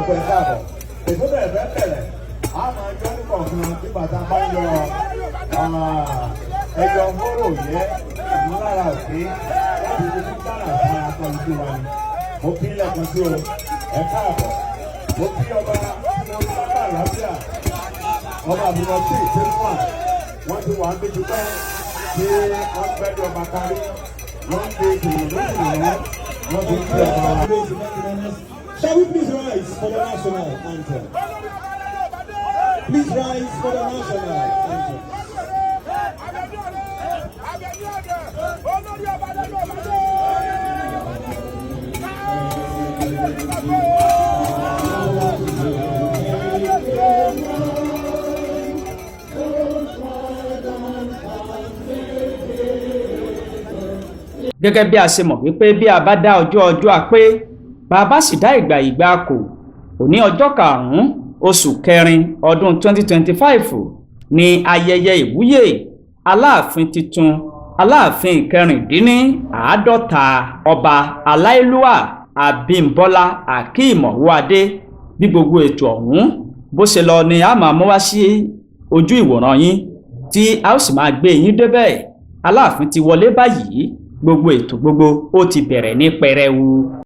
pé káàbọ̀ ètò bẹ̀rẹ̀ bẹ̀rẹ̀ a máa jọ́ ní kọ̀ọ̀kan tí bàtà bá yọ ẹyọ hóró yẹ ìmúlára òkè láti fi fún ghana fún akọ́lùkù wa ni mo kí lẹ́ẹ̀kan sí o ẹ káàbọ̀ mo kí ọba tí mo sábà láfíà ọba àbúrò sí ìpínlẹ̀ wọ́n ti wà níbi pẹ́ tí wọ́n gbẹ́dọ̀ ọba kárí wọ́n ń gbé ìgbìmọ̀ wọ́n ti ń gbé ọba. Shall we please rise for the national anthem? Please rise for the national anthem. Gẹ́gẹ́ bí a ṣe mọ̀ wípé bí a bá dá ọjọ́ àpé bàbá sì dá ìgbà kò òní ọjọ́ 5 oṣù kẹrin ọdún 2025 ní ayẹyẹ ìwúyè aláàfin titun aláàfin ìkẹrìndínláàádọ́ta ọba aláìlúwà Abímbọ́lá Akeem Ọwọ́adé. Bí gbogbo ètò ọ̀hún bó ṣe lọ ni a máa mú wá sí ojú ìwòran yín tí a ó sì máa gbé yín débẹ̀. Aláàfin ti wọlé báyìí, gbogbo ètò gbogbo ó ti bẹ̀rẹ̀ ní pẹrẹwu.